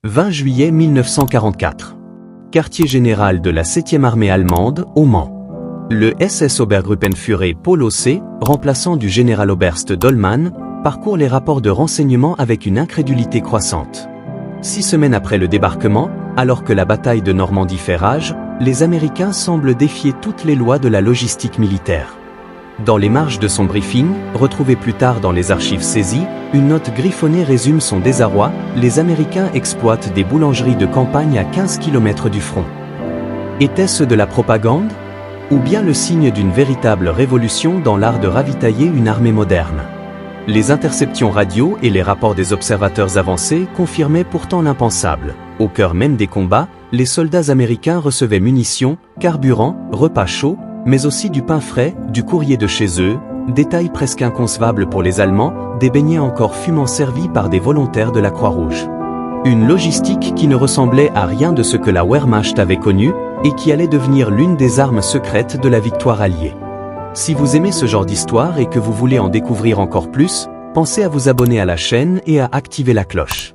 20 juillet 1944. Quartier général de la 7e armée allemande, au Mans. Le SS Obergruppenführer Paul Océ, remplaçant du Generaloberst Dollmann, parcourt les rapports de renseignement avec une incrédulité croissante. 6 semaines après le débarquement, alors que la bataille de Normandie fait rage, les Américains semblent défier toutes les lois de la logistique militaire. Dans les marges de son briefing, retrouvées plus tard dans les archives saisies, une note griffonnée résume son désarroi: les Américains exploitent des boulangeries de campagne à 15 km du front. Était-ce de la propagande? Ou bien le signe d'une véritable révolution dans l'art de ravitailler une armée moderne? Les interceptions radio et les rapports des observateurs avancés confirmaient pourtant l'impensable. Au cœur même des combats, les soldats américains recevaient munitions, carburant, repas chauds, mais aussi du pain frais, du courrier de chez eux, détail presque inconcevable pour les Allemands, des beignets encore fumants servis par des volontaires de la Croix-Rouge. Une logistique qui ne ressemblait à rien de ce que la Wehrmacht avait connu, et qui allait devenir l'une des armes secrètes de la victoire alliée. Si vous aimez ce genre d'histoire et que vous voulez en découvrir encore plus, pensez à vous abonner à la chaîne et à activer la cloche.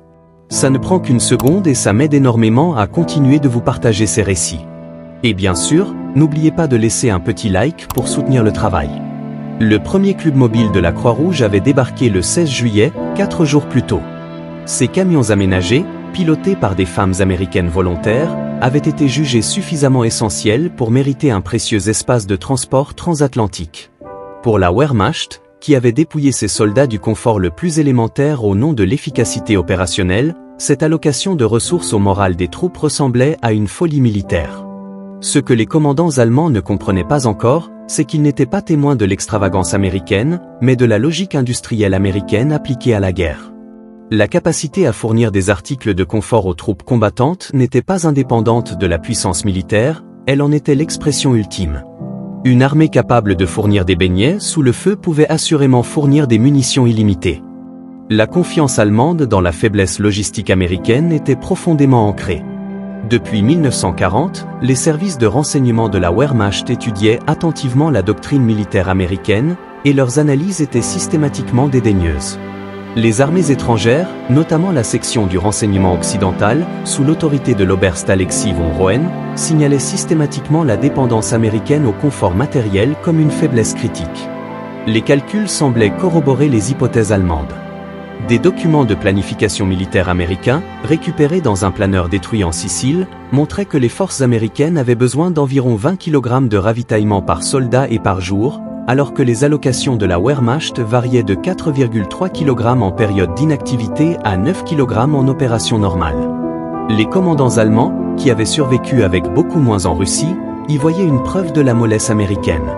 Ça ne prend qu'une seconde et ça m'aide énormément à continuer de vous partager ces récits. Et bien sûr, n'oubliez pas de laisser un petit like pour soutenir le travail. Le premier club mobile de la Croix-Rouge avait débarqué le 16 juillet, 4 jours plus tôt. Ces camions aménagés, pilotés par des femmes américaines volontaires, avaient été jugés suffisamment essentiels pour mériter un précieux espace de transport transatlantique. Pour la Wehrmacht, qui avait dépouillé ses soldats du confort le plus élémentaire au nom de l'efficacité opérationnelle, cette allocation de ressources au moral des troupes ressemblait à une folie militaire. Ce que les commandants allemands ne comprenaient pas encore, c'est qu'ils n'étaient pas témoins de l'extravagance américaine, mais de la logique industrielle américaine appliquée à la guerre. La capacité à fournir des articles de confort aux troupes combattantes n'était pas indépendante de la puissance militaire, elle en était l'expression ultime. Une armée capable de fournir des beignets sous le feu pouvait assurément fournir des munitions illimitées. La confiance allemande dans la faiblesse logistique américaine était profondément ancrée. Depuis 1940, les services de renseignement de la Wehrmacht étudiaient attentivement la doctrine militaire américaine, et leurs analyses étaient systématiquement dédaigneuses. Les armées étrangères, notamment la section du renseignement occidental, sous l'autorité de l'oberst Alexis von Rohen, signalaient systématiquement la dépendance américaine au confort matériel comme une faiblesse critique. Les calculs semblaient corroborer les hypothèses allemandes. Des documents de planification militaire américains, récupérés dans un planeur détruit en Sicile, montraient que les forces américaines avaient besoin d'environ 20 kg de ravitaillement par soldat et par jour, alors que les allocations de la Wehrmacht variaient de 4,3 kg en période d'inactivité à 9 kg en opération normale. Les commandants allemands, qui avaient survécu avec beaucoup moins en Russie, y voyaient une preuve de la mollesse américaine.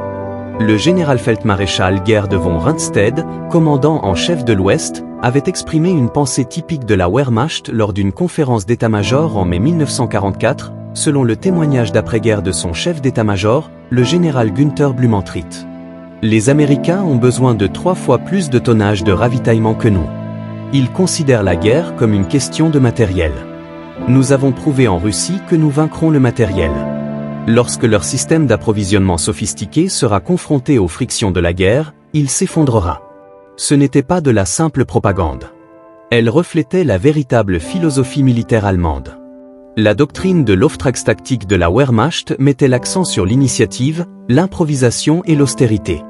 Le général-feldmaréchal Gerd von Rundstedt, commandant en chef de l'Ouest, avait exprimé une pensée typique de la Wehrmacht lors d'une conférence d'état-major en mai 1944, selon le témoignage d'après-guerre de son chef d'état-major, le général Günther Blumentritt. Les Américains ont besoin de 3 fois plus de tonnage de ravitaillement que nous. Ils considèrent la guerre comme une question de matériel. Nous avons prouvé en Russie que nous vaincrons le matériel. Lorsque leur système d'approvisionnement sophistiqué sera confronté aux frictions de la guerre, il s'effondrera. Ce n'était pas de la simple propagande. Elle reflétait la véritable philosophie militaire allemande. La doctrine de l'Auftragstaktik de la Wehrmacht mettait l'accent sur l'initiative, l'improvisation et l'austérité.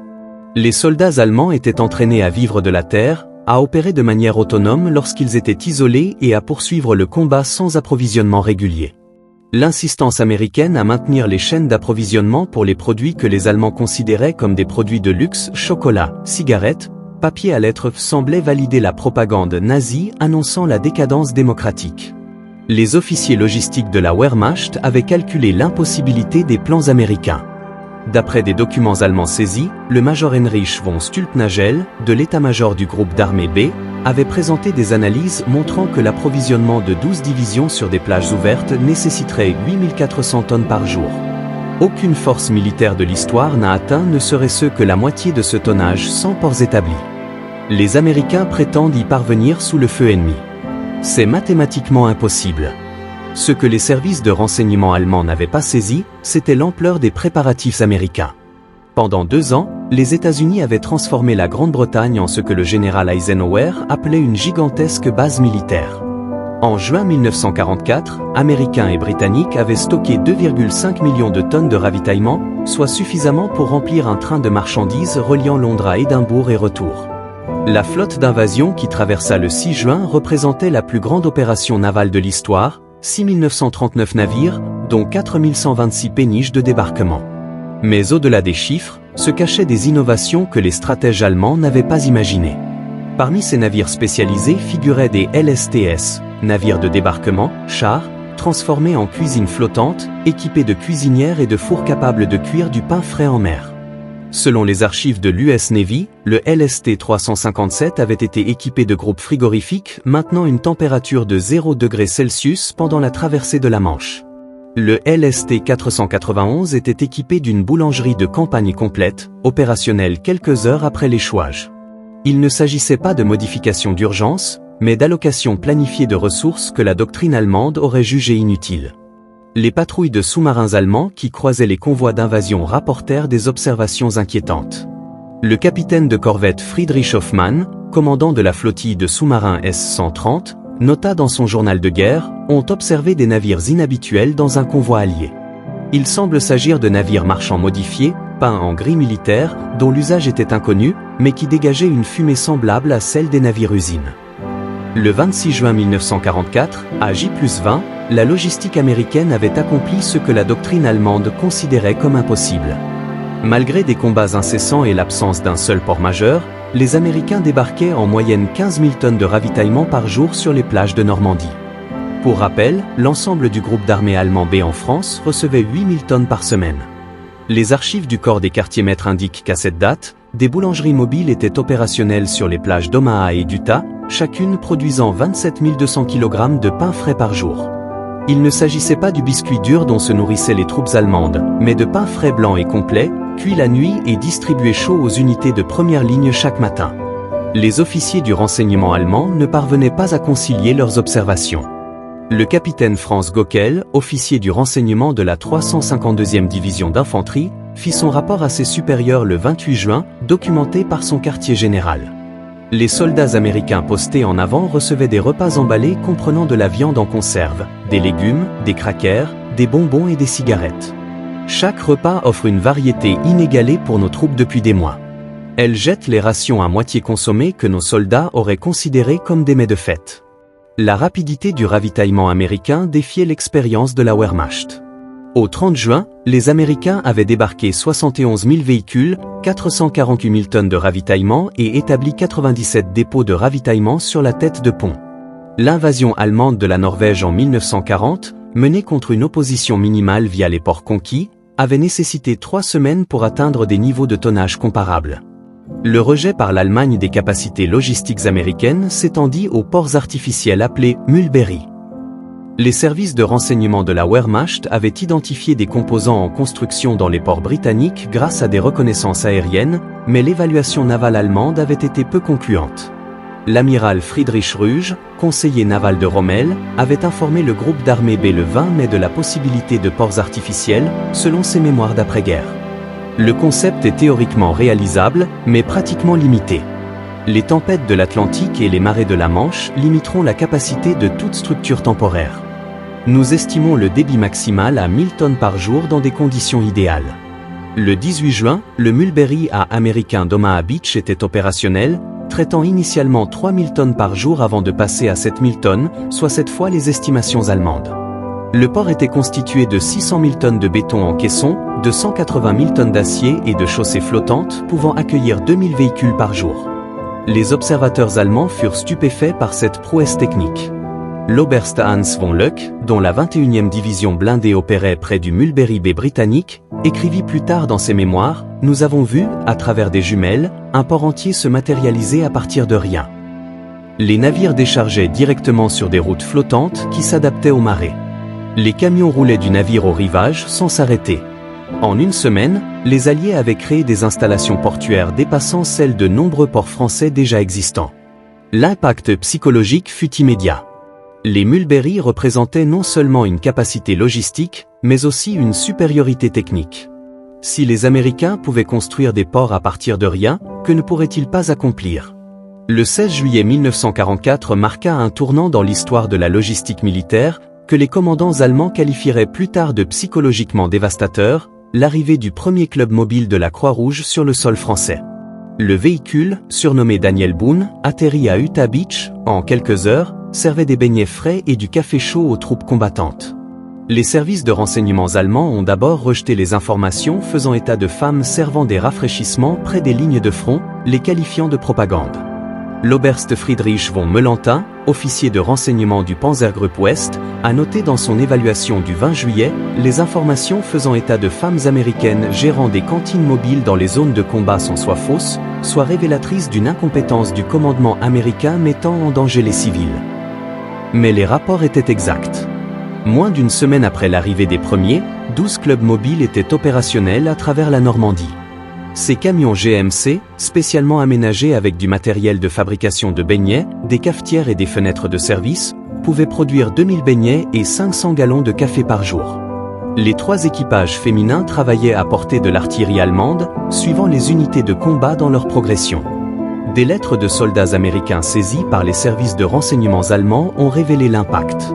Les soldats allemands étaient entraînés à vivre de la terre, à opérer de manière autonome lorsqu'ils étaient isolés et à poursuivre le combat sans approvisionnement régulier. L'insistance américaine à maintenir les chaînes d'approvisionnement pour les produits que les Allemands considéraient comme des produits de luxe, chocolat, cigarettes, papier à lettres, semblait valider la propagande nazie annonçant la décadence démocratique. Les officiers logistiques de la Wehrmacht avaient calculé l'impossibilité des plans américains. D'après des documents allemands saisis, le major Heinrich von Stülpnagel, de l'état-major du groupe d'armée B, avait présenté des analyses montrant que l'approvisionnement de 12 divisions sur des plages ouvertes nécessiterait 8400 tonnes par jour. Aucune force militaire de l'histoire n'a atteint ne serait-ce que la moitié de ce tonnage sans ports établis. Les Américains prétendent y parvenir sous le feu ennemi. C'est mathématiquement impossible. Ce que les services de renseignement allemands n'avaient pas saisi, c'était l'ampleur des préparatifs américains. Pendant 2 ans, les États-Unis avaient transformé la Grande-Bretagne en ce que le général Eisenhower appelait une gigantesque base militaire. En juin 1944, Américains et Britanniques avaient stocké 2,5 millions de tonnes de ravitaillement, soit suffisamment pour remplir un train de marchandises reliant Londres à Édimbourg et retour. La flotte d'invasion qui traversa le 6 juin représentait la plus grande opération navale de l'histoire, 6 939 navires, dont 4 126 péniches de débarquement. Mais au-delà des chiffres, se cachaient des innovations que les stratèges allemands n'avaient pas imaginées. Parmi ces navires spécialisés figuraient des LSTS, navires de débarquement, chars, transformés en cuisine flottante, équipés de cuisinières et de fours capables de cuire du pain frais en mer. Selon les archives de l'US Navy, le LST 357 avait été équipé de groupes frigorifiques maintenant une température de 0 degrés Celsius pendant la traversée de la Manche. Le LST 491 était équipé d'une boulangerie de campagne complète, opérationnelle quelques heures après l'échouage. Il ne s'agissait pas de modifications d'urgence, mais d'allocations planifiées de ressources que la doctrine allemande aurait jugées inutiles. Les patrouilles de sous-marins allemands qui croisaient les convois d'invasion rapportèrent des observations inquiétantes. Le capitaine de corvette Friedrich Hoffmann, commandant de la flottille de sous-marins S-130, nota dans son journal de guerre, ont observé des navires inhabituels dans un convoi allié. Il semble s'agir de navires marchands modifiés, peints en gris militaire, dont l'usage était inconnu, mais qui dégageaient une fumée semblable à celle des navires-usines. Le 26 juin 1944, à J+20, la logistique américaine avait accompli ce que la doctrine allemande considérait comme impossible. Malgré des combats incessants et l'absence d'un seul port majeur, les Américains débarquaient en moyenne 15 000 tonnes de ravitaillement par jour sur les plages de Normandie. Pour rappel, l'ensemble du groupe d'armée allemand B en France recevait 8 000 tonnes par semaine. Les archives du corps des quartiers-maîtres indiquent qu'à cette date, des boulangeries mobiles étaient opérationnelles sur les plages d'Omaha et d'Utah, chacune produisant 27 200 kg de pain frais par jour. Il ne s'agissait pas du biscuit dur dont se nourrissaient les troupes allemandes, mais de pain frais blanc et complet, cuit la nuit et distribué chaud aux unités de première ligne chaque matin. Les officiers du renseignement allemand ne parvenaient pas à concilier leurs observations. Le capitaine Franz Gockel, officier du renseignement de la 352e division d'infanterie, fit son rapport à ses supérieurs le 28 juin, documenté par son quartier général. Les soldats américains postés en avant recevaient des repas emballés comprenant de la viande en conserve, des légumes, des crackers, des bonbons et des cigarettes. Chaque repas offre une variété inégalée pour nos troupes depuis des mois. Elles jettent les rations à moitié consommées que nos soldats auraient considérées comme des mets de fête. La rapidité du ravitaillement américain défiait l'expérience de la Wehrmacht. Au 30 juin, les Américains avaient débarqué 71 000 véhicules, 448 000 tonnes de ravitaillement et établi 97 dépôts de ravitaillement sur la tête de pont. L'invasion allemande de la Norvège en 1940, menée contre une opposition minimale via les ports conquis, avait nécessité 3 semaines pour atteindre des niveaux de tonnage comparables. Le rejet par l'Allemagne des capacités logistiques américaines s'étendit aux ports artificiels appelés Mulberry. Les services de renseignement de la Wehrmacht avaient identifié des composants en construction dans les ports britanniques grâce à des reconnaissances aériennes, mais l'évaluation navale allemande avait été peu concluante. L'amiral Friedrich Rüge, conseiller naval de Rommel, avait informé le groupe d'armée B le 20 mai de la possibilité de ports artificiels, selon ses mémoires d'après-guerre. Le concept est théoriquement réalisable, mais pratiquement limité. Les tempêtes de l'Atlantique et les marées de la Manche limiteront la capacité de toute structure temporaire. Nous estimons le débit maximal à 1000 tonnes par jour dans des conditions idéales. Le 18 juin, le Mulberry A américain d'Omaha Beach était opérationnel, traitant initialement 3000 tonnes par jour avant de passer à 7000 tonnes, soit 7 fois les estimations allemandes. Le port était constitué de 600 000 tonnes de béton en caisson, de 180 000 tonnes d'acier et de chaussées flottantes pouvant accueillir 2000 véhicules par jour. Les observateurs allemands furent stupéfaits par cette prouesse technique. L'Oberst Hans von Luck, dont la 21e division blindée opérait près du Mulberry Bay britannique, écrivit plus tard dans ses mémoires « Nous avons vu, à travers des jumelles, un port entier se matérialiser à partir de rien. » Les navires déchargeaient directement sur des routes flottantes qui s'adaptaient aux marées. Les camions roulaient du navire au rivage sans s'arrêter. En une semaine, les Alliés avaient créé des installations portuaires dépassant celles de nombreux ports français déjà existants. L'impact psychologique fut immédiat. Les Mulberry représentaient non seulement une capacité logistique, mais aussi une supériorité technique. Si les Américains pouvaient construire des ports à partir de rien, que ne pourraient-ils pas accomplir ? Le 16 juillet 1944 marqua un tournant dans l'histoire de la logistique militaire, que les commandants allemands qualifieraient plus tard de psychologiquement dévastateur, l'arrivée du premier club mobile de la Croix-Rouge sur le sol français. Le véhicule, surnommé Daniel Boone, atterrit à Utah Beach, en quelques heures, servait des beignets frais et du café chaud aux troupes combattantes. Les services de renseignements allemands ont d'abord rejeté les informations faisant état de femmes servant des rafraîchissements près des lignes de front, les qualifiant de propagande. L'Oberst Friedrich von Mellenthin, officier de renseignement du Panzergruppe Ouest, a noté dans son évaluation du 20 juillet, les informations faisant état de femmes américaines gérant des cantines mobiles dans les zones de combat sont soit fausses, soit révélatrices d'une incompétence du commandement américain mettant en danger les civils. Mais les rapports étaient exacts. Moins d'une semaine après l'arrivée des premiers, 12 clubs mobiles étaient opérationnels à travers la Normandie. Ces camions GMC, spécialement aménagés avec du matériel de fabrication de beignets, des cafetières et des fenêtres de service, pouvaient produire 2000 beignets et 500 gallons de café par jour. Les 3 équipages féminins travaillaient à portée de l'artillerie allemande, suivant les unités de combat dans leur progression. Des lettres de soldats américains saisies par les services de renseignements allemands ont révélé l'impact.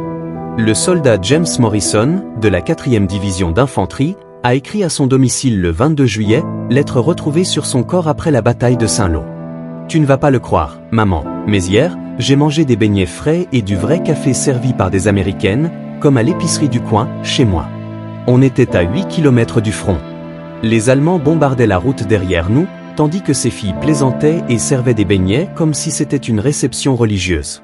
Le soldat James Morrison, de la 4e division d'infanterie, a écrit à son domicile le 22 juillet, lettre retrouvée sur son corps après la bataille de Saint-Lô. « Tu ne vas pas le croire, maman, mais hier, j'ai mangé des beignets frais et du vrai café servi par des Américaines, comme à l'épicerie du coin, chez moi. On était à 8 km du front. Les Allemands bombardaient la route derrière nous, tandis que ces filles plaisantaient et servaient des beignets comme si c'était une réception religieuse. »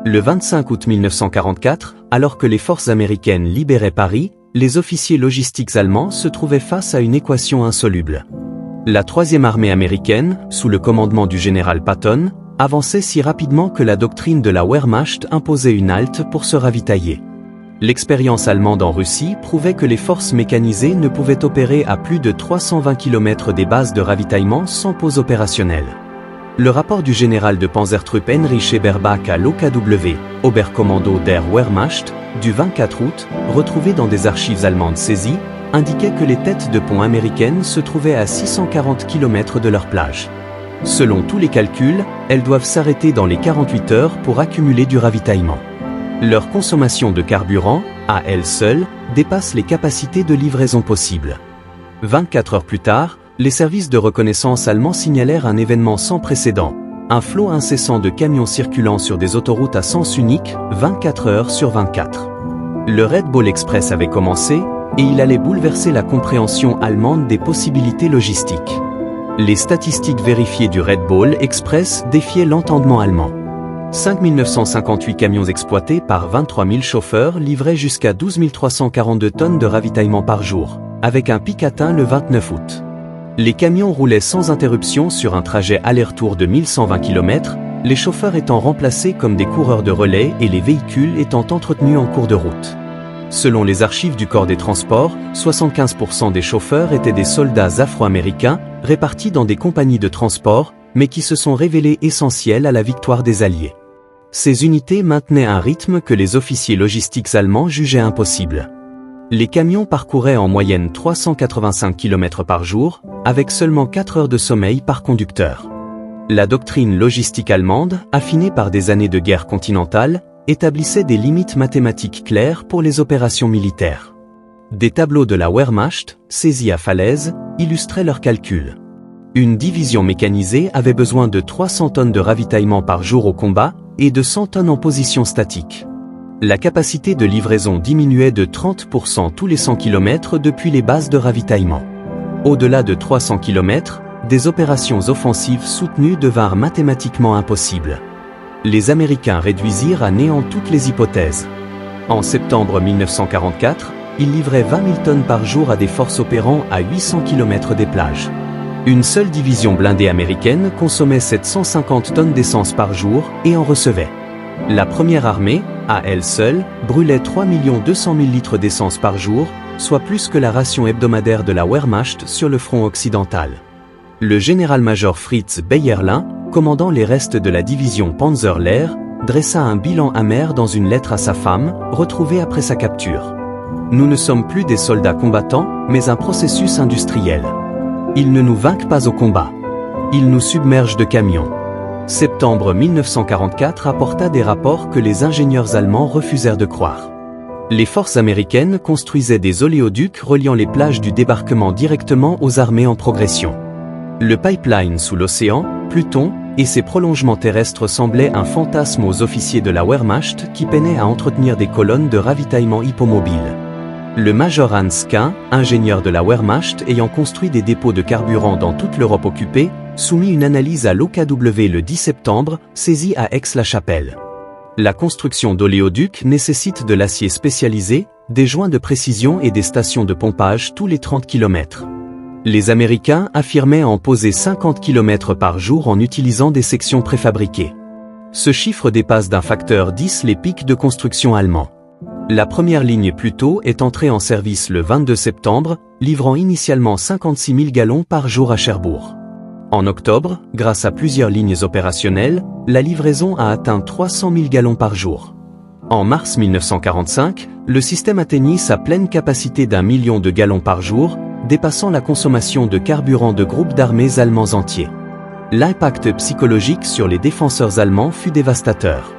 Le 25 août 1944, alors que les forces américaines libéraient Paris, les officiers logistiques allemands se trouvaient face à une équation insoluble. La 3e armée américaine, sous le commandement du général Patton, avançait si rapidement que la doctrine de la Wehrmacht imposait une halte pour se ravitailler. L'expérience allemande en Russie prouvait que les forces mécanisées ne pouvaient opérer à plus de 320 km des bases de ravitaillement sans pause opérationnelle. Le rapport du général de Panzertruppe Heinrich Eberbach à l'OKW, Oberkommando der Wehrmacht, du 24 août, retrouvé dans des archives allemandes saisies, indiquait que les têtes de pont américaines se trouvaient à 640 km de leur plage. Selon tous les calculs, elles doivent s'arrêter dans les 48 heures pour accumuler du ravitaillement. Leur consommation de carburant, à elle seule, dépasse les capacités de livraison possibles. 24 heures plus tard, les services de reconnaissance allemands signalèrent un événement sans précédent, un flot incessant de camions circulant sur des autoroutes à sens unique, 24 heures sur 24. Le Red Bull Express avait commencé, et il allait bouleverser la compréhension allemande des possibilités logistiques. Les statistiques vérifiées du Red Bull Express défiaient l'entendement allemand. 5 958 camions exploités par 23 000 chauffeurs livraient jusqu'à 12 342 tonnes de ravitaillement par jour, avec un pic atteint le 29 août. Les camions roulaient sans interruption sur un trajet aller-retour de 1120 km, les chauffeurs étant remplacés comme des coureurs de relais et les véhicules étant entretenus en cours de route. Selon les archives du corps des transports, 75% des chauffeurs étaient des soldats afro-américains, répartis dans des compagnies de transport, mais qui se sont révélés essentiels à la victoire des Alliés. Ces unités maintenaient un rythme que les officiers logistiques allemands jugeaient impossible. Les camions parcouraient en moyenne 385 km par jour, avec seulement 4 heures de sommeil par conducteur. La doctrine logistique allemande, affinée par des années de guerre continentale, établissait des limites mathématiques claires pour les opérations militaires. Des tableaux de la Wehrmacht, saisis à Falaise, illustraient leurs calculs. Une division mécanisée avait besoin de 300 tonnes de ravitaillement par jour au combat, et de 100 tonnes en position statique. La capacité de livraison diminuait de 30% tous les 100 km depuis les bases de ravitaillement. Au-delà de 300 km, des opérations offensives soutenues devinrent mathématiquement impossibles. Les Américains réduisirent à néant toutes les hypothèses. En septembre 1944, ils livraient 20 000 tonnes par jour à des forces opérant à 800 km des plages. Une seule division blindée américaine consommait 750 tonnes d'essence par jour et en recevait. La première armée, à elle seule, brûlait 3 200 000 litres d'essence par jour, soit plus que la ration hebdomadaire de la Wehrmacht sur le front occidental. Le général-major Fritz Bayerlein, commandant les restes de la division Panzerlehr, dressa un bilan amer dans une lettre à sa femme, retrouvée après sa capture. Nous ne sommes plus des soldats combattants, mais un processus industriel. Ils ne nous vainquent pas au combat. Ils nous submergent de camions. Septembre 1944 apporta des rapports que les ingénieurs allemands refusèrent de croire. Les forces américaines construisaient des oléoducs reliant les plages du débarquement directement aux armées en progression. Le pipeline sous l'océan, Pluton, et ses prolongements terrestres semblaient un fantasme aux officiers de la Wehrmacht qui peinaient à entretenir des colonnes de ravitaillement hippomobiles. Le major Hans Kahn, ingénieur de la Wehrmacht ayant construit des dépôts de carburant dans toute l'Europe occupée, soumit une analyse à l'OKW le 10 septembre, saisie à Aix-la-Chapelle. La construction d'oléoducs nécessite de l'acier spécialisé, des joints de précision et des stations de pompage tous les 30 km. Les Américains affirmaient en poser 50 km par jour en utilisant des sections préfabriquées. Ce chiffre dépasse d'un facteur 10 les pics de construction allemands. La première ligne Pluto est entrée en service le 22 septembre, livrant initialement 56 000 gallons par jour à Cherbourg. En octobre, grâce à plusieurs lignes opérationnelles, la livraison a atteint 300 000 gallons par jour. En mars 1945, le système atteignit sa pleine capacité d'1 million de gallons par jour, dépassant la consommation de carburant de groupes d'armées allemands entiers. L'impact psychologique sur les défenseurs allemands fut dévastateur.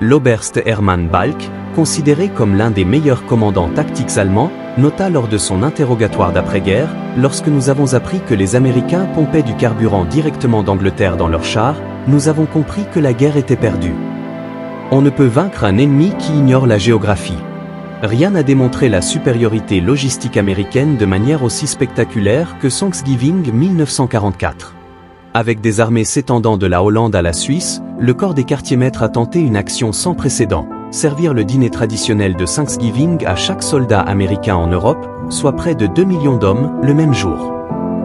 L'Oberst Hermann Balck, considéré comme l'un des meilleurs commandants tactiques allemands, nota lors de son interrogatoire d'après-guerre, lorsque nous avons appris que les Américains pompaient du carburant directement d'Angleterre dans leurs chars, nous avons compris que la guerre était perdue. On ne peut vaincre un ennemi qui ignore la géographie. Rien n'a démontré la supériorité logistique américaine de manière aussi spectaculaire que Thanksgiving 1944. Avec des armées s'étendant de la Hollande à la Suisse, le corps des quartiers-maîtres a tenté une action sans précédent, servir le dîner traditionnel de Thanksgiving à chaque soldat américain en Europe, soit près de 2 millions d'hommes, le même jour.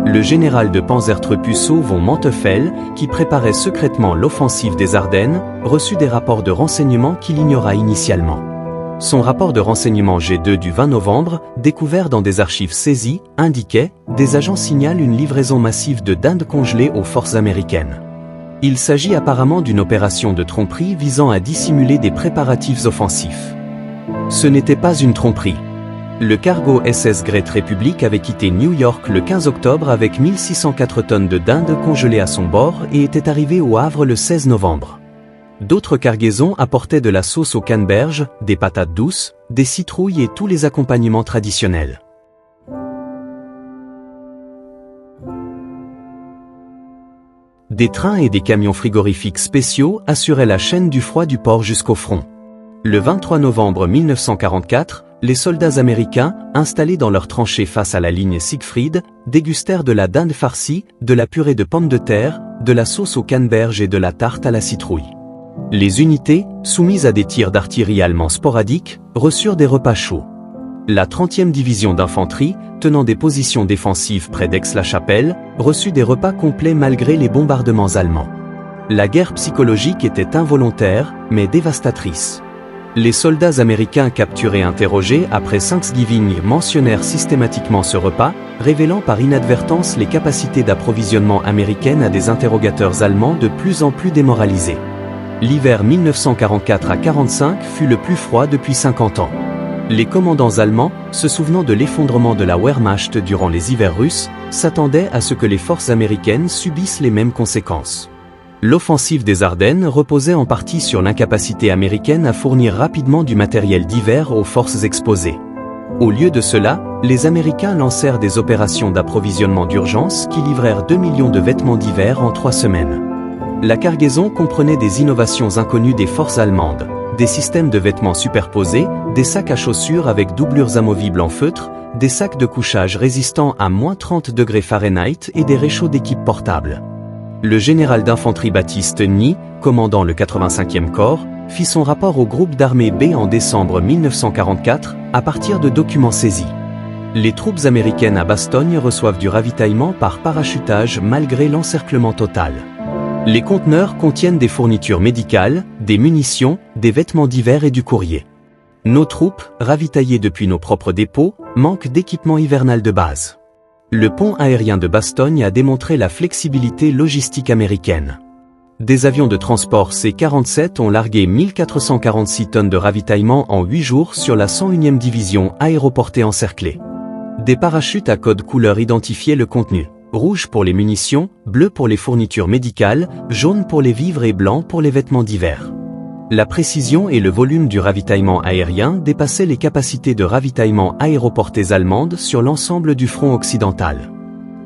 Le général de Panzertruppe von Manteuffel, qui préparait secrètement l'offensive des Ardennes, reçut des rapports de renseignement qu'il ignora initialement. Son rapport de renseignement G2 du 20 novembre, découvert dans des archives saisies, indiquait « Des agents signalent une livraison massive de dindes congelées aux forces américaines ». Il s'agit apparemment d'une opération de tromperie visant à dissimuler des préparatifs offensifs. Ce n'était pas une tromperie. Le cargo SS Great Republic avait quitté New York le 15 octobre avec 1604 tonnes de dindes congelées à son bord et était arrivé au Havre le 16 novembre. D'autres cargaisons apportaient de la sauce aux canneberges, des patates douces, des citrouilles et tous les accompagnements traditionnels. Des trains et des camions frigorifiques spéciaux assuraient la chaîne du froid du port jusqu'au front. Le 23 novembre 1944, les soldats américains, installés dans leurs tranchées face à la ligne Siegfried, dégustèrent de la dinde farcie, de la purée de pommes de terre, de la sauce aux canneberges et de la tarte à la citrouille. Les unités, soumises à des tirs d'artillerie allemands sporadiques, reçurent des repas chauds. La 30e division d'infanterie, tenant des positions défensives près d'Aix-la-Chapelle, reçut des repas complets malgré les bombardements allemands. La guerre psychologique était involontaire, mais dévastatrice. Les soldats américains capturés et interrogés après Thanksgiving mentionnèrent systématiquement ce repas, révélant par inadvertance les capacités d'approvisionnement américaines à des interrogateurs allemands de plus en plus démoralisés. L'hiver 1944 à 45 fut le plus froid depuis 50 ans. Les commandants allemands, se souvenant de l'effondrement de la Wehrmacht durant les hivers russes, s'attendaient à ce que les forces américaines subissent les mêmes conséquences. L'offensive des Ardennes reposait en partie sur l'incapacité américaine à fournir rapidement du matériel d'hiver aux forces exposées. Au lieu de cela, les Américains lancèrent des opérations d'approvisionnement d'urgence qui livrèrent 2 millions de vêtements d'hiver en 3 semaines. La cargaison comprenait des innovations inconnues des forces allemandes, des systèmes de vêtements superposés, des sacs à chaussures avec doublures amovibles en feutre, des sacs de couchage résistants à -30 degrés Fahrenheit et des réchauds d'équipe portables. Le général d'infanterie Baptiste Ney, commandant le 85e corps, fit son rapport au groupe d'armée B en décembre 1944, à partir de documents saisis. Les troupes américaines à Bastogne reçoivent du ravitaillement par parachutage malgré l'encerclement total. Les conteneurs contiennent des fournitures médicales, des munitions, des vêtements d'hiver et du courrier. Nos troupes, ravitaillées depuis nos propres dépôts, manquent d'équipement hivernal de base. Le pont aérien de Bastogne a démontré la flexibilité logistique américaine. Des avions de transport C-47 ont largué 1446 tonnes de ravitaillement en 8 jours sur la 101e division aéroportée encerclée. Des parachutes à code couleur identifiaient le contenu. Rouge pour les munitions, bleu pour les fournitures médicales, jaune pour les vivres et blanc pour les vêtements d'hiver. La précision et le volume du ravitaillement aérien dépassaient les capacités de ravitaillement aéroportées allemandes sur l'ensemble du front occidental.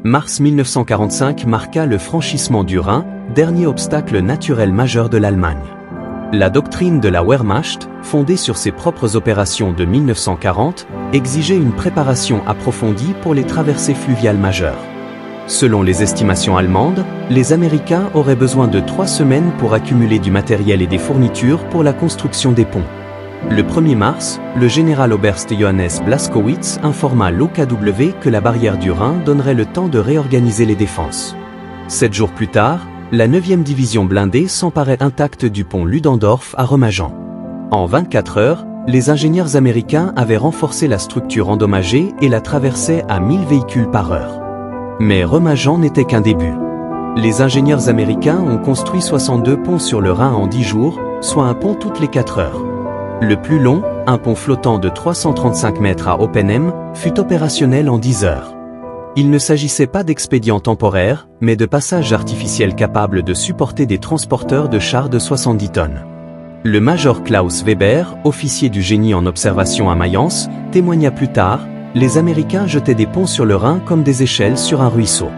Mars 1945 marqua le franchissement du Rhin, dernier obstacle naturel majeur de l'Allemagne. La doctrine de la Wehrmacht, fondée sur ses propres opérations de 1940, exigeait une préparation approfondie pour les traversées fluviales majeures. Selon les estimations allemandes, les Américains auraient besoin de 3 semaines pour accumuler du matériel et des fournitures pour la construction des ponts. Le 1er mars, le général-oberst Johannes Blaskowitz informa l'OKW que la barrière du Rhin donnerait le temps de réorganiser les défenses. 7 jours plus tard, la 9e division blindée s'emparait intacte du pont Ludendorff à Remagen. En 24 heures, les ingénieurs américains avaient renforcé la structure endommagée et la traversaient à 1000 véhicules par heure. Mais Remagen n'était qu'un début. Les ingénieurs américains ont construit 62 ponts sur le Rhin en 10 jours, soit un pont toutes les 4 heures. Le plus long, un pont flottant de 335 mètres à Oppenheim, fut opérationnel en 10 heures. Il ne s'agissait pas d'expédients temporaires, mais de passages artificiels capables de supporter des transporteurs de chars de 70 tonnes. Le major Klaus Weber, officier du génie en observation à Mayence, témoigna plus tard: les Américains jetaient des ponts sur le Rhin comme des échelles sur un ruisseau.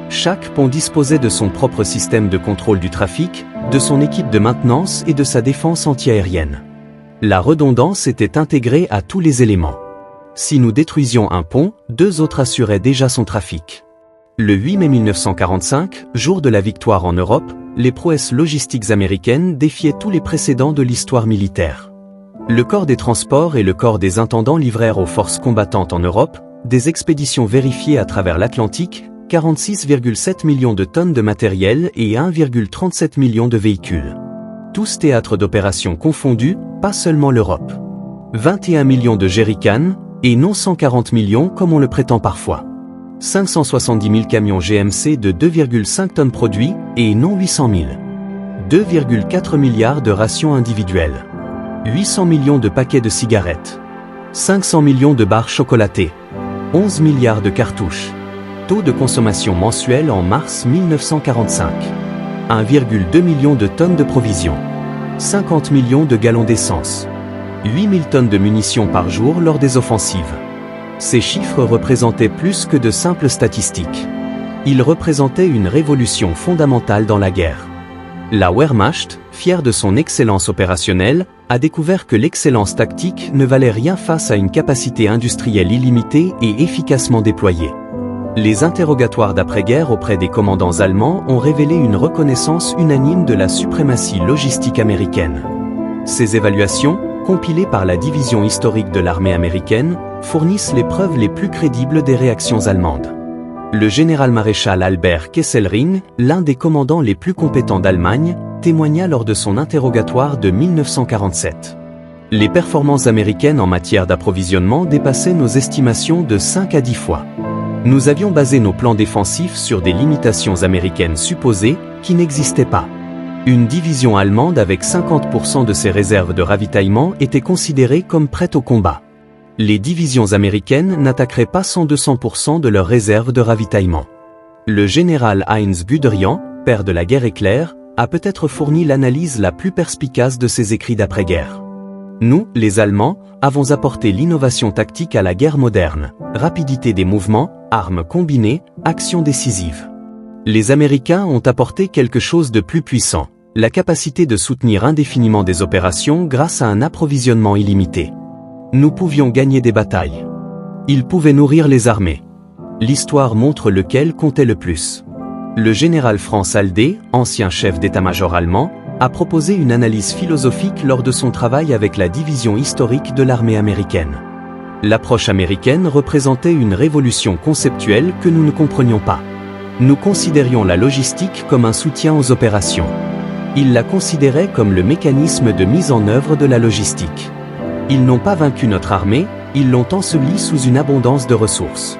Chaque pont disposait de son propre système de contrôle du trafic, de son équipe de maintenance et de sa défense antiaérienne. La redondance était intégrée à tous les éléments. Si nous détruisions un pont, 2 autres assuraient déjà son trafic. Le 8 mai 1945, jour de la victoire en Europe, les prouesses logistiques américaines défiaient tous les précédents de l'histoire militaire. Le corps des transports et le corps des intendants livrèrent aux forces combattantes en Europe des expéditions vérifiées à travers l'Atlantique, 46,7 millions de tonnes de matériel et 1,37 million de véhicules. Tous théâtres d'opérations confondus, pas seulement l'Europe. 21 millions de jerrycans, et non 140 millions comme on le prétend parfois. 570 000 camions GMC de 2,5 tonnes produits, et non 800 000. 2,4 milliards de rations individuelles. 800 millions de paquets de cigarettes. 500 millions de barres chocolatées. 11 milliards de cartouches. Taux de consommation mensuel en mars 1945. 1,2 million de tonnes de provisions. 50 millions de gallons d'essence. 8000 tonnes de munitions par jour lors des offensives. Ces chiffres représentaient plus que de simples statistiques. Ils représentaient une révolution fondamentale dans la guerre. La Wehrmacht, fière de son excellence opérationnelle, a découvert que l'excellence tactique ne valait rien face à une capacité industrielle illimitée et efficacement déployée. Les interrogatoires d'après-guerre auprès des commandants allemands ont révélé une reconnaissance unanime de la suprématie logistique américaine. Ces évaluations, compilées par la division historique de l'armée américaine, fournissent les preuves les plus crédibles des réactions allemandes. Le général-maréchal Albert Kesselring, l'un des commandants les plus compétents d'Allemagne, témoigna lors de son interrogatoire de 1947. Les performances américaines en matière d'approvisionnement dépassaient nos estimations de 5 à 10 fois. Nous avions basé nos plans défensifs sur des limitations américaines supposées qui n'existaient pas. Une division allemande avec 50% de ses réserves de ravitaillement était considérée comme prête au combat. Les divisions américaines n'attaqueraient pas 100-200% de leurs réserves de ravitaillement. Le général Heinz Guderian, père de la guerre éclair, a peut-être fourni l'analyse la plus perspicace de ses écrits d'après-guerre. Nous, les Allemands, avons apporté l'innovation tactique à la guerre moderne, rapidité des mouvements, armes combinées, action décisive. Les Américains ont apporté quelque chose de plus puissant, la capacité de soutenir indéfiniment des opérations grâce à un approvisionnement illimité. Nous pouvions gagner des batailles. Ils pouvaient nourrir les armées. L'histoire montre lequel comptait le plus. Le général Franz Aldé, ancien chef d'état-major allemand, a proposé une analyse philosophique lors de son travail avec la division historique de l'armée américaine. L'approche américaine représentait une révolution conceptuelle que nous ne comprenions pas. Nous considérions la logistique comme un soutien aux opérations. Il la considérait comme le mécanisme de mise en œuvre de la logistique. Ils n'ont pas vaincu notre armée, ils l'ont ensevelie sous une abondance de ressources.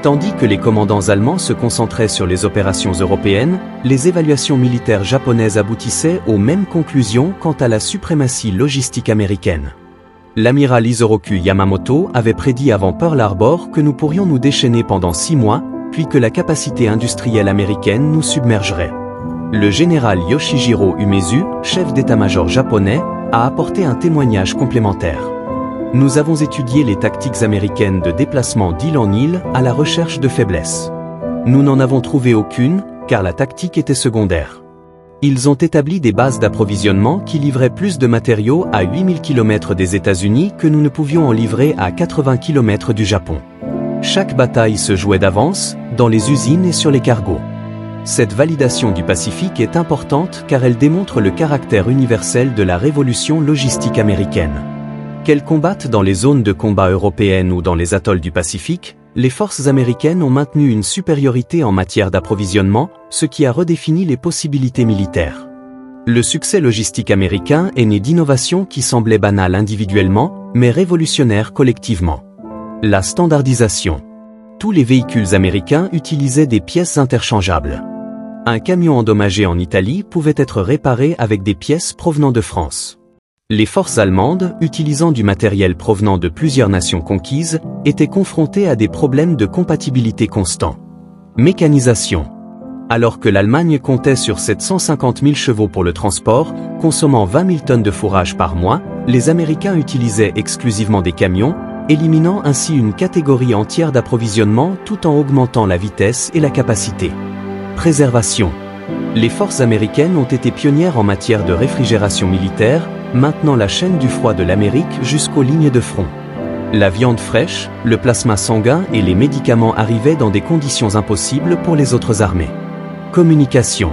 Tandis que les commandants allemands se concentraient sur les opérations européennes, les évaluations militaires japonaises aboutissaient aux mêmes conclusions quant à la suprématie logistique américaine. L'amiral Isoroku Yamamoto avait prédit avant Pearl Harbor que nous pourrions nous déchaîner pendant 6 mois, puis que la capacité industrielle américaine nous submergerait. Le général Yoshijiro Umezu, chef d'état-major japonais, a apporté un témoignage complémentaire. Nous avons étudié les tactiques américaines de déplacement d'île en île à la recherche de faiblesses. Nous n'en avons trouvé aucune, car la tactique était secondaire. Ils ont établi des bases d'approvisionnement qui livraient plus de matériaux à 8000 km des États-Unis que nous ne pouvions en livrer à 80 km du Japon. Chaque bataille se jouait d'avance, dans les usines et sur les cargos. Cette validation du Pacifique est importante car elle démontre le caractère universel de la révolution logistique américaine. Qu'elles combattent dans les zones de combat européennes ou dans les atolls du Pacifique, les forces américaines ont maintenu une supériorité en matière d'approvisionnement, ce qui a redéfini les possibilités militaires. Le succès logistique américain est né d'innovations qui semblaient banales individuellement, mais révolutionnaires collectivement. La standardisation. Tous les véhicules américains utilisaient des pièces interchangeables. Un camion endommagé en Italie pouvait être réparé avec des pièces provenant de France. Les forces allemandes, utilisant du matériel provenant de plusieurs nations conquises, étaient confrontées à des problèmes de compatibilité constants. Mécanisation. Alors que l'Allemagne comptait sur 750 000 chevaux pour le transport, consommant 20 000 tonnes de fourrage par mois, les Américains utilisaient exclusivement des camions, éliminant ainsi une catégorie entière d'approvisionnement tout en augmentant la vitesse et la capacité. Préservation. Les forces américaines ont été pionnières en matière de réfrigération militaire, maintenant la chaîne du froid de l'Amérique jusqu'aux lignes de front. La viande fraîche, le plasma sanguin et les médicaments arrivaient dans des conditions impossibles pour les autres armées. Communication.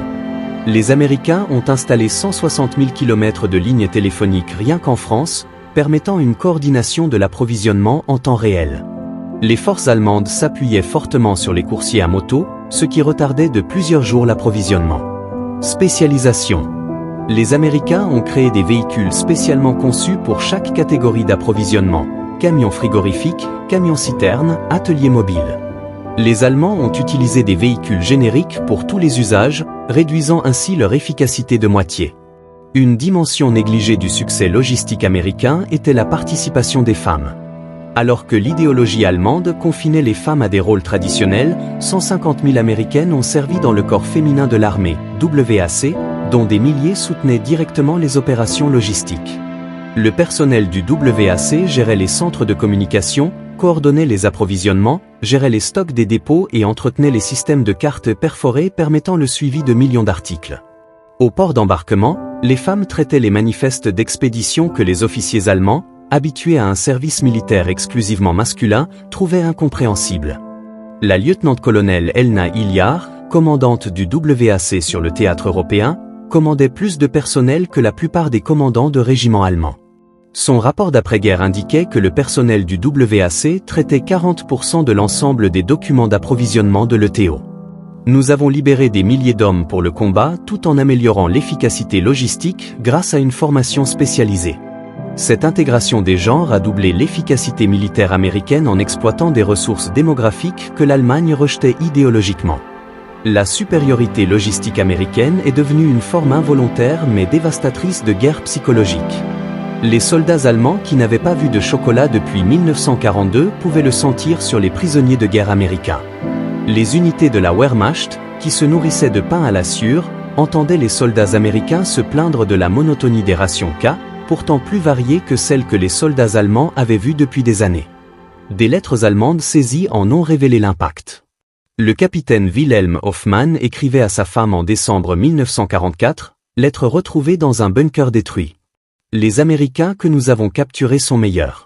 Les Américains ont installé 160 000 km de lignes téléphoniques rien qu'en France, permettant une coordination de l'approvisionnement en temps réel. Les forces allemandes s'appuyaient fortement sur les coursiers à moto, ce qui retardait de plusieurs jours l'approvisionnement. Spécialisation. Les Américains ont créé des véhicules spécialement conçus pour chaque catégorie d'approvisionnement, camions frigorifiques, camions-citernes, ateliers mobiles. Les Allemands ont utilisé des véhicules génériques pour tous les usages, réduisant ainsi leur efficacité de moitié. Une dimension négligée du succès logistique américain était la participation des femmes. Alors que l'idéologie allemande confinait les femmes à des rôles traditionnels, 150 000 Américaines ont servi dans le corps féminin de l'armée, WAC, dont des milliers soutenaient directement les opérations logistiques. Le personnel du WAC gérait les centres de communication, coordonnait les approvisionnements, gérait les stocks des dépôts et entretenait les systèmes de cartes perforées permettant le suivi de millions d'articles. Au port d'embarquement, les femmes traitaient les manifestes d'expédition que les officiers allemands, habitués à un service militaire exclusivement masculin, trouvaient incompréhensibles. La lieutenant-colonel Elna Hilliard, commandante du WAC sur le théâtre européen, commandait plus de personnel que la plupart des commandants de régiments allemands. Son rapport d'après-guerre indiquait que le personnel du WAC traitait 40% de l'ensemble des documents d'approvisionnement de l'ETO. Nous avons libéré des milliers d'hommes pour le combat tout en améliorant l'efficacité logistique grâce à une formation spécialisée. Cette intégration des genres a doublé l'efficacité militaire américaine en exploitant des ressources démographiques que l'Allemagne rejetait idéologiquement. La supériorité logistique américaine est devenue une forme involontaire mais dévastatrice de guerre psychologique. Les soldats allemands qui n'avaient pas vu de chocolat depuis 1942 pouvaient le sentir sur les prisonniers de guerre américains. Les unités de la Wehrmacht, qui se nourrissaient de pain à la sciure, entendaient les soldats américains se plaindre de la monotonie des rations K, pourtant plus variées que celles que les soldats allemands avaient vues depuis des années. Des lettres allemandes saisies en ont révélé l'impact. Le capitaine Wilhelm Hoffmann écrivait à sa femme en décembre 1944, lettre retrouvée dans un bunker détruit. Les Américains que nous avons capturés sont meilleurs.